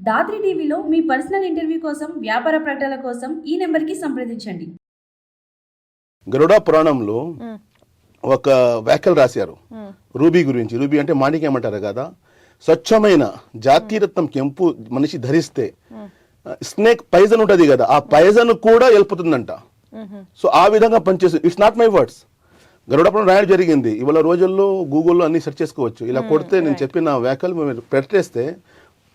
దాత్రి టీవీలో మీ personal interview కోసం, వ్యాపార ప్రకటనల కోసం ఈ నెంబర్కి సంప్రదించండి. గరుడ పురాణంలో ఒక వ్యాఖ్యలు రాశారు రూబీ గురించి. రూబీ అంటే మాణిక్యం అంటారు కదా. స్వచ్ఛమైన జాతీరత్నం కెంపు మనిషి ధరిస్తే స్నేక్ పైజన్ ఉంటుంది కదా, ఆ పైజన్ కూడా వెళ్ళిపోతుందంట. సో ఆ విధంగా పనిచేస్తుంది. ఇట్స్ నాట్ మై వర్డ్స్, గరుడ పురాణం రాయడం జరిగింది. ఇవాళ రోజుల్లో గూగుల్లో అన్ని సెర్చ్ చేసుకోవచ్చు. ఇలా కొడితే నేను చెప్పిన వ్యాఖ్యలు మీరు పెట్టేస్తే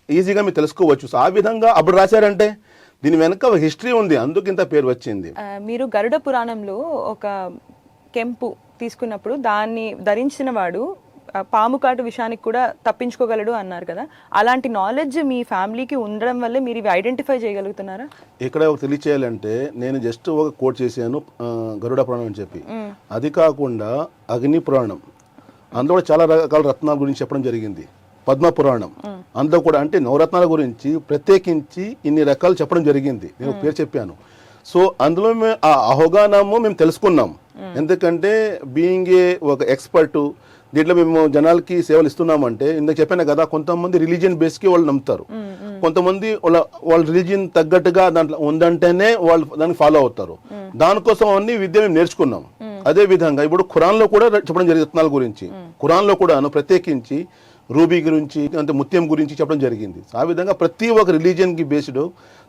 ఈజీగా మీరు తెలుసుకోవచ్చు. సో ఆ విధంగా అప్పుడు రాశారంటే దీని వెనక ఒక హిస్టరీ ఉంది, అందుకు ఇంత పేరు వచ్చింది. మీరు గరుడ పురాణంలో ఒక కెంపు తీసుకున్నప్పుడు దాన్ని ధరించిన వాడు పాము కాటు విషయానికి కూడా తప్పించుకోగలడు అన్నారు కదా. అలాంటి నాలెడ్జ్ మీ ఫ్యామిలీకి ఉండడం వల్లే మీరు ఇవి ఐడెంటిఫై చేయగలుగుతున్నారా? ఇక్కడ ఒక తెలియచేయాలంటే నేను జస్ట్ ఒక కోట్ చేశాను గరుడ పురాణం అని చెప్పి. అది కాకుండా అగ్ని పురాణం, అందులో చాలా రకాల రత్నాల గురించి చెప్పడం జరిగింది. పద్మ పురాణం అందులో కూడా అంటే నవరత్నాల గురించి ప్రత్యేకించి ఇన్ని రకాలు చెప్పడం జరిగింది. నేను పేరు చెప్పాను. సో అందులో ఆ అవగాహనము మేము తెలుసుకున్నాం. ఎందుకంటే బీయింగ్ ఏ ఒక ఎక్స్పర్టు దీంట్లో మేము జనాలకి సేవలు ఇస్తున్నామంటే ఇందాక చెప్పాను కదా, కొంతమంది రిలీజియన్ బేస్కి వాళ్ళు నమ్ముతారు, కొంతమంది వాళ్ళ రిలీజియన్ తగ్గట్టుగా దాంట్లో ఉందంటేనే వాళ్ళు దానికి ఫాలో అవుతారు. దానికోసం అన్ని విద్య మేము నేర్చుకున్నాం. అదే విధంగా ఇప్పుడు ఖురాన్లో కూడా చెప్పడం జరిగింది రత్నాల గురించి. ఖురాన్లో కూడా ప్రత్యేకించి రూబీ గురించి అంటే ముత్యం గురించి చెప్పడం జరిగింది. ఆ విధంగా ప్రతి ఒక్క రిలీజియన్కి బేస్డ్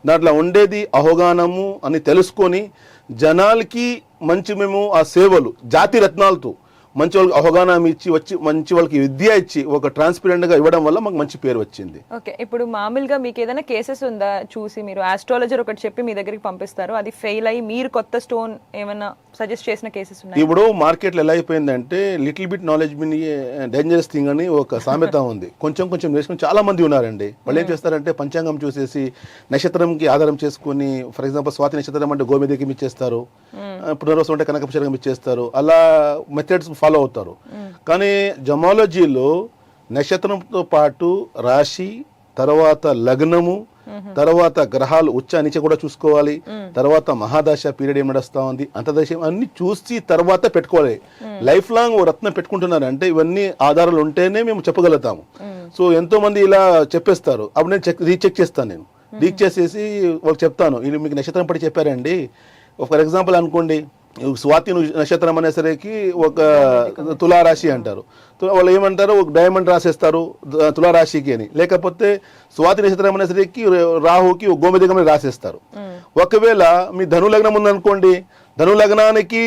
దాంట్లో ఉండేది అవగాహనము అని తెలుసుకొని జనాలకి మంచి మేము ఆ సేవలు జాతి రత్నాలతో మంచి వాళ్ళకి అవగాహన ఇచ్చి వచ్చి మంచి వాళ్ళకి విద్య ఇచ్చి ఒక ట్రాన్స్పరెంట్గా ఇవ్వడం వల్ల మాకు మంచి పేరు వచ్చింది. ఓకే, ఇప్పుడు మామూలుగా మీకు ఏదైనా కేసెస్ ఉందా చూసి మీరు ఆస్ట్రాలజర్ ఒకటి చెప్పి మీ దగ్గరికి పంపిస్తారు, అది ఫెయిల్ అయ్యి మీరు కొత్త స్టోన్ ఏమైనా సజెస్ట్ చేసిన కేసెస్ ఉన్నాయి? ఇప్పుడు మార్కెట్లో ఎలా అయిపోయిందంటే little bit knowledge mean dangerous thing అని ఒక సామెత ఉంది. కొంచెం కొంచెం నేర్చుకుని చాలా మంది ఉన్నారండి. వాళ్ళు ఏం చేస్తారంటే పంచాంగం చూసేసి నక్షత్రంకి ఆధారం చేసుకుని, ఫర్ ఎగ్జాంపుల్ స్వాతి నక్షత్రం అంటే గోమేధికం ఇచ్చేస్తారు, పునర్వసం అంటే కనకపుష్కరం ఇచ్చేస్తారు, అలా మెథడ్స్ ఫాలో అవుతారు. కానీ జమాలజీలో నక్షత్రంతో పాటు రాశి, తర్వాత లగ్నము, తర్వాత గ్రహాలు ఉచ్చ నిచ కూడా చూసుకోవాలి, తర్వాత మహాదశ పీరియడ్ ఏం నడుస్తా ఉంది, అంతదశ అన్ని చూసి తర్వాత పెట్టుకోవాలి. లైఫ్ లాంగ్ ఓ రత్నం పెట్టుకుంటున్నారంటే ఇవన్నీ ఆధారాలు ఉంటేనే మేము చెప్పగలుగుతాము. సో ఎంతో మంది ఇలా చెప్పేస్తారు. అప్పుడు నేను రీచెక్ చేస్తాను. నేను రీచెక్ చేసేసి వాళ్ళకి చెప్తాను, ఇది మీకు నక్షత్రం పడి చెప్పారండి. ఫర్ ఎగ్జాంపుల్ అనుకోండి, స్వాతి నక్షత్రం అనేసరికి ఒక తులారాశి అంటారు. వాళ్ళు ఏమంటారు, ఒక డైమండ్ రాసేస్తారు తులారాశికి అని. లేకపోతే స్వాతి నక్షత్రం అనేసరికి రాహుకి ఒక గోమేధికం రాసేస్తారు. ఒకవేళ మీ ధను లగ్నం ఉందనుకోండి, ధను లగ్నానికి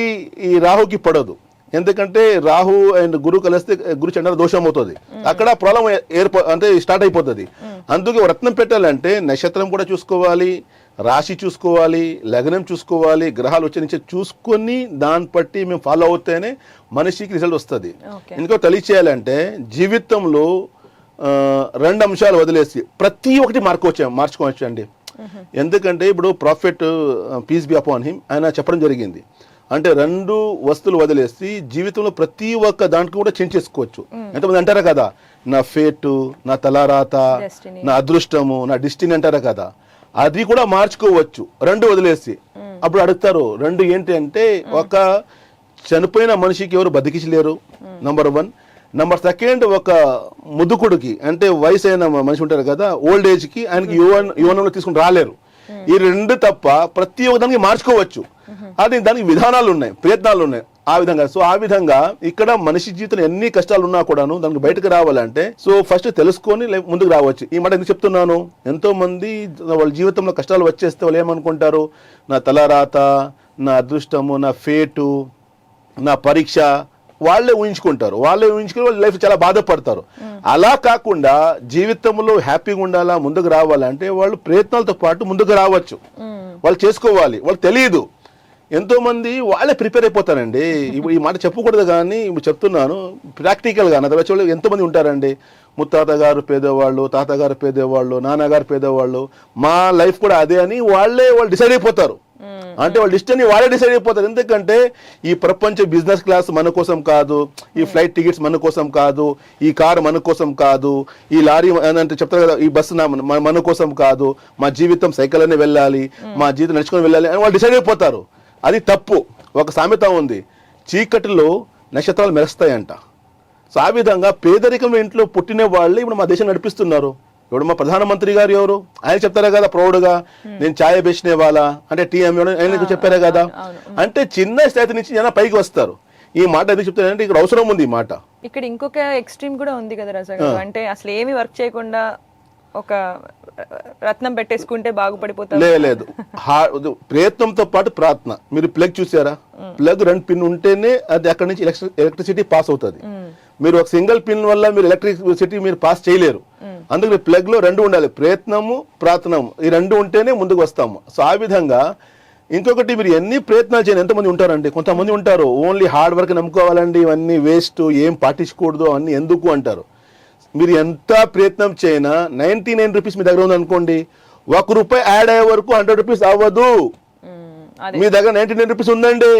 ఈ రాహుకి పడదు. ఎందుకంటే రాహు అండ్ గురు కలిస్తే గురు చంద్ర దోషం అవుతుంది. అక్కడ ప్రాబ్లం అంటే స్టార్ట్ అయిపోతుంది. అందుకే రత్నం పెట్టాలంటే నక్షత్రం కూడా చూసుకోవాలి, రాశి చూసుకోవాలి, లగ్నం చూసుకోవాలి, గ్రహాలు వచ్చే నుంచి చూసుకొని దాన్ని బట్టి మేము ఫాలో అవుతేనే మనిషికి రిజల్ట్ వస్తుంది. ఇంకో తెలియచేయాలంటే జీవితంలో 2 అంశాలు వదిలేసి ప్రతి ఒక్కటి మార్చుకోవచ్చు అండి. ఎందుకంటే ఇప్పుడు prophet peace be upon him ఆయన చెప్పడం జరిగింది. అంటే 2 వస్తువులు వదిలేసి జీవితంలో ప్రతి ఒక్క దాంట్లో కూడా చేంజ్ చేసుకోవచ్చు. ఎంతమంది అంటారా కదా, నా ఫేటు, నా తలారాత, నా అదృష్టము, నా డెస్టినీ అంటారా కదా, అది కూడా మార్చుకోవచ్చు 2 వదిలేసి. అప్పుడు అడుగుతారు 2 ఏంటి అంటే, ఒక చనిపోయిన మనిషికి ఎవరు బతికించలేరు నంబర్ 1. నంబర్ 2 ఒక ముదుకుడికి అంటే వయసు అయిన మనిషి ఉంటారు కదా, ఓల్డ్ ఏజ్కి ఆయనకి యువనంలో తీసుకుని రాలేరు. ఈ 2 తప్ప ప్రతి ఒక్క దానికి మార్చుకోవచ్చు. అది దానికి విధానాలు ఉన్నాయి, ప్రయత్నాలు ఉన్నాయి ఆ విధంగా. సో ఆ విధంగా ఇక్కడ మనిషి జీవితంలో ఎన్ని కష్టాలు ఉన్నా కూడాను దానికి బయటకు రావాలంటే సో ఫస్ట్ తెలుసుకొని ముందుకు రావచ్చు. ఈ మాట ఎందుకు చెప్తున్నాను, ఎంతో మంది వాళ్ళ జీవితంలో కష్టాలు వచ్చేస్తే వాళ్ళు ఏమనుకుంటారు, నా తలరాత, నా అదృష్టము, నా ఫేటు, నా పరీక్ష వాళ్ళే ఊహించుకుంటారు. వాళ్ళే ఊహించుకుని వాళ్ళ లైఫ్ చాలా బాధపడతారు. అలా కాకుండా జీవితంలో హ్యాపీగా ఉండాలా, ముందుకు రావాలంటే వాళ్ళు ప్రయత్నాలతో పాటు ముందుకు రావచ్చు. వాళ్ళు చేసుకోవాలి. వాళ్ళు తెలియదు, ఎంతో మంది వాళ్ళే ప్రిపేర్ అయిపోతారండి. ఇప్పుడు ఈ మాట చెప్పకూడదు కానీ ఇప్పుడు చెప్తున్నాను ప్రాక్టికల్గా. నా తర్వాత ఎంతోమంది ఉంటారండి, ముత్తాత గారు పేదవాళ్ళు, తాతగారు పేదవాళ్ళు, నాన్నగారు పేదవాళ్ళు, మా లైఫ్ కూడా అదే అని వాళ్ళు డిసైడ్ అయిపోతారు. అంటే వాళ్ళ డిస్టెన్స్ వాళ్ళే డిసైడ్ అయిపోతారు. ఎందుకంటే ఈ ప్రపంచ బిజినెస్ క్లాస్ మన కోసం కాదు, ఈ ఫ్లైట్ టికెట్స్ మన కోసం కాదు, ఈ కారు మన కోసం కాదు, ఈ లారీ అంటే చెప్తారు కదా, ఈ బస్సు మన కోసం కాదు, మా జీవితం సైకిల్ అనే వెళ్ళాలి, మా జీవితం నడుచుకొని వెళ్ళాలి అని వాళ్ళు డిసైడ్ అయిపోతారు. అది తప్పు. ఒక సామెత ఉంది, చీకటిలో నక్షత్రాలు మెరుస్తాయంట. సో ఆ విధంగా పేదరికం ఇంట్లో పుట్టిన వాళ్ళే ఇప్పుడు మా దేశం నడిపిస్తున్నారు. ఇప్పుడు మా ప్రధానమంత్రి గారు ఎవరు, ఆయన చెప్తారా కదా ప్రౌడ్గా నేను ఛాయ్ బెచ్నే వాళ్ళ అంటే టీఎం ఆయన చెప్పారా కదా. అంటే చిన్న స్థాయి నుంచి జనం పైకి వస్తారు. ఈ మాట ఎందుకు చెప్తారంటే ఇక్కడ అవసరం ఉంది ఈ మాట. ఇక్కడ ఇంకొక ఎక్స్ట్రీమ్ కూడా ఉంది కదా రజా గారు, అంటే అసలు ఏమి వర్క్ చేయకుండా ఒక రత్నం పెట్టేసుకుంటే బాగుపడిపోతారు. లేదు, ప్రయత్నంతో పాటు ప్రార్థన. మీరు ప్లగ్ చూసారా, ప్లగ్ 2 పిన్ ఉంటేనే అది అక్కడ నుంచి ఎలక్ట్రిసిటీ పాస్ అవుతుంది. మీరు ఒక సింగిల్ పిన్ వల్ల మీరు ఎలక్ట్రిసిటీ మీరు పాస్ చేయలేరు. అందుకని ప్లగ్ లో 2 ఉండాలి, ప్రయత్నము ప్రార్థనము, ఈ 2 ఉంటేనే ముందుకు వస్తాము. సో ఆ విధంగా ఇంకొకటి, మీరు ఎన్ని ప్రయత్నాలు చేయండి, ఎంతమంది ఉంటారండి, కొంతమంది ఉంటారు ఓన్లీ హార్డ్ వర్క్ నమ్ముకోవాలండి, ఇవన్నీ వేస్ట్, ఏం పాటించకూడదు అన్ని ఎందుకు అంటారు. మీరు ఎంత ప్రయత్నం చేయనా 99 రూపీస్ మీ దగ్గర ఉంది అనుకోండి, ₹1 యాడ్ అయ్యే వరకు 100 రూపీస్ అవ్వదు. మీ దగ్గర 99 రూపీస్ ఉందండి,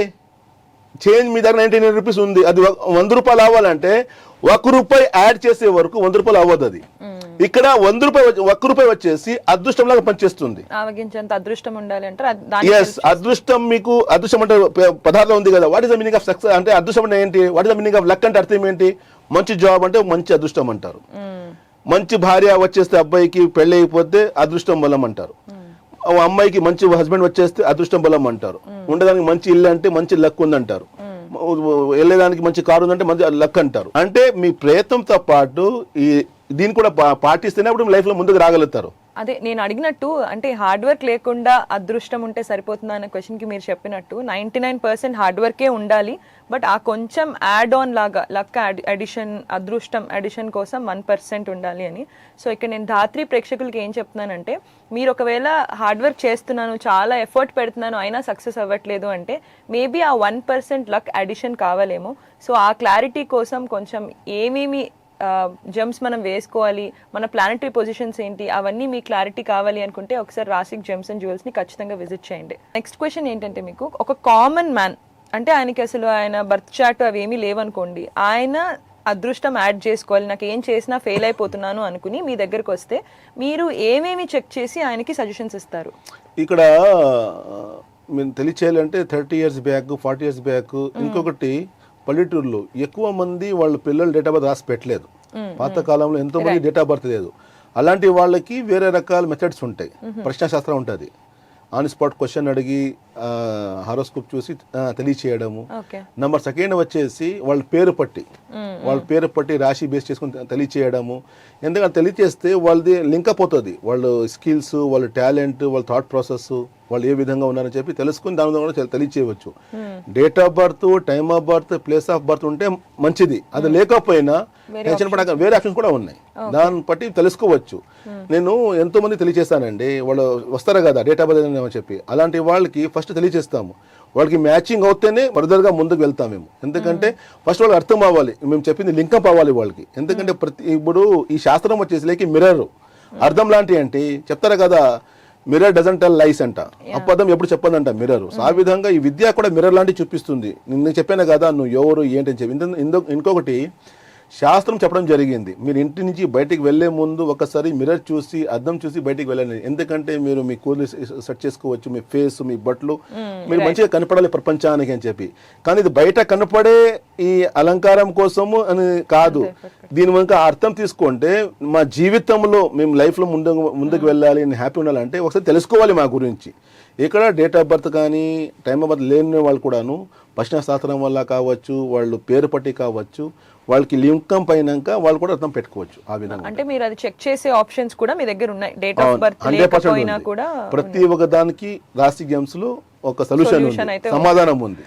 చేంజ్ మీ దగ్గర 99 రూపీస్ ఉంది, అది ₹100 అవ్వాలంటే ₹1 యాడ్ చేసే వరకు ₹100 అవ్వదు. అది ఇక్కడ ₹1 వచ్చేసి అదృష్టం లాగా పనిచేస్తుంది. అదృష్టం ఉండాలి అంటే అదృష్టం, మీకు అదృష్టం అంటే పదార్థం ఉంది కదా. What is the meaning of success అంటే అదృష్టం అంటే ఏంటి, what is the meaning of luck అంటే అర్థం ఏంటి, మంచి జాబ్ అంటే మంచి అదృష్టం అంటారు. మంచి భార్య వచ్చేస్తే అబ్బాయికి పెళ్లి అయిపోతే అదృష్టం బలం అంటారు. అమ్మాయికి మంచి హస్బెండ్ వచ్చేస్తే అదృష్టం బలం అంటారు. ఉండడానికి మంచి ఇల్లు అంటే మంచి లక్ ఉందంటారు. వెళ్ళేదానికి మంచి కారు ఉందంటే మంచి లక్ అంటారు. అంటే మీ ప్రయత్నంతో పాటు దీన్ని కూడా పాటిస్తేనే అప్పుడు లైఫ్ లో ముందుకు రాగలుగుతారు. అదే నేను అడిగినట్టు, అంటే హార్డ్ వర్క్ లేకుండా అదృష్టం ఉంటే సరిపోతుందా అనే క్వశ్చన్ కి మీరు చెప్పినట్టు 99% హార్డ్ వర్కే ఉండాలి, బట్ ఆ కొంచెం యాడ్ ఆన్ లాగా లక్ అడిషన్, అదృష్టం అడిషన్ కోసం 1% ఉండాలి అని. సో ఇక్కడ నేను ధాత్రి ప్రేక్షకులకి ఏం చెప్తున్నానంటే, మీరు ఒకవేళ హార్డ్ వర్క్ చేస్తున్నాను, చాలా ఎఫర్ట్ పెడుతున్నాను, అయినా సక్సెస్ అవ్వట్లేదు అంటే మేబీ ఆ 1% లక్ అడిషన్ కావాలేమో. సో ఆ క్లారిటీ కోసం కొంచెం ఏమేమి జెమ్స్ మనం వేసుకోవాలి, మన ప్లానటరీ పొజిషన్స్ ఏంటి, అవన్నీ మీ క్లారిటీ కావాలి అనుకుంటే ఒకసారి రాసిక్ జెమ్స్ అండ్ జ్యువెల్స్ ని ఖచ్చితంగా విజిట్ చేయండి. నెక్స్ట్ క్వశ్చన్ ఏంటంటే, మీకు ఒక కామన్ మ్యాన్ అంటే ఆయనకి అసలు ఆయన బర్త్ చార్ట్ అవి ఏమీ లేవనుకోండి, ఆయన అదృష్టం యాడ్ చేసుకోవాలి, నాకు ఏం చేసినా ఫెయిల్ అయిపోతున్నాను అనుకుని మీ దగ్గరకు వస్తే మీరు ఏమేమి చెక్ చేసి ఆయనకి సజెషన్స్ ఇస్తారు? ఇక్కడ మేము తెలియచేయాలంటే 30 years బ్యాక్, 40 years బ్యాక్, ఇంకొకటి పల్లెటూరులో ఎక్కువ మంది వాళ్ళ పిల్లలు డేట్ ఆఫ్ బర్త్ రాసి పెట్టలేదు. పాత కాలంలో ఎంతో మంది డేట్ ఆఫ్ బర్త్ లేదు. అలాంటి వాళ్ళకి వేరే రకాల మెథడ్స్ ఉంటాయి. ప్రశ్నాశాస్త్రం ఉంటుంది, ఆన్ స్పాట్ క్వశ్చన్ అడిగి హారోస్కోప్ చూసి తెలియచేయడము. నెంబర్ 2 వచ్చేసి వాళ్ళ పేరు పట్టి రాశి బేస్ చేసుకుని తెలియచేయడము. ఎందుకంటే తెలియచేస్తే వాళ్ళది లింకప్ అవుతుంది, వాళ్ళ స్కిల్స్, వాళ్ళ టాలెంట్, వాళ్ళ థాట్ ప్రాసెస్, వాళ్ళు ఏ విధంగా ఉన్నారని చెప్పి తెలుసుకుని దాని కూడా తెలియచేయవచ్చు. Date of birth, time of birth, place of birth ఉంటే మంచిది. అది లేకపోయినా టెన్షన్ పడక వేరే ఆప్షన్స్ కూడా ఉన్నాయి, దాన్ని బట్టి తెలుసుకోవచ్చు. నేను ఎంతో మంది తెలియచేస్తానండి, వాళ్ళు వస్తారు కదా డేట్ ఆఫ్ బర్త్ అని చెప్పి, అలాంటి వాళ్ళకి ఫస్ట్ తెలియచేస్తాము. వాళ్ళకి మ్యాచింగ్ అవుతేనే ఫర్దర్గా ముందుకు వెళ్తాం మేము. ఎందుకంటే ఫస్ట్ వాళ్ళకి అర్థం అవ్వాలి, మేము చెప్పింది లింకప్ అవ్వాలి వాళ్ళకి. ఎందుకంటే ఇప్పుడు ఈ శాస్త్రం వచ్చేసి లేక మిర్రర్ అర్థం లాంటి ఏంటి చెప్తారు కదా, మిర్రర్ డజంట్ టెల్ లైస్ అంట, అబద్ధం ఎప్పుడు చెప్పదంట మిర్రర్. ఆ విధంగా ఈ విద్య కూడా మిర్రర్ లాంటి చూపిస్తుంది. నేను చెప్పాను కదా నువ్వు ఎవరు ఏంటి అని చెప్పి. ఇంకొకటి శాస్త్రం చెప్పడం జరిగింది, మీరు ఇంటి నుంచి బయటికి వెళ్లే ముందు ఒకసారి మిర్రర్ చూసి అద్దం చూసి బయటికి వెళ్ళండి. ఎందుకంటే మీరు మీ కూలి సెట్ చేసుకోవచ్చు, మీ ఫేస్, మీ బట్టలు మీరు మంచిగా కనపడాలి ప్రపంచానికి అని చెప్పి. కానీ ఇది బయట కనపడే ఈ అలంకారం కోసము అని కాదు. దీని వెనుక అర్థం తీసుకుంటే మా జీవితంలో మేము లైఫ్లో ముందుకు వెళ్ళాలి, నేను హ్యాపీ ఉండాలంటే ఒకసారి తెలుసుకోవాలి మా గురించి. ఇక్కడ డేట్ ఆఫ్ బర్త్ కానీ టైమ్ ఆఫ్ బర్త్ లేని వాళ్ళు కూడాను ప్రశ్నాశాస్త్రం వల్ల కావచ్చు, వాళ్ళు పేరు పట్టి కావచ్చు, వాళ్ళకి లింకం పైనాక వాళ్ళు కూడా అర్థం పెట్టుకోవచ్చు. ఆ విధంగా అంటే మీరు అది చెక్ చేసే ఆప్షన్స్ కూడా మీ దగ్గర ఉన్నాయి. డేట్ ఆఫ్ బర్త్ లేకపోయినా కూడా ప్రతి ఒక్క దానికి రాశి గేమ్స్ లో ఒక సొల్యూషన్ ఉంది, సమాధానం ఉంది.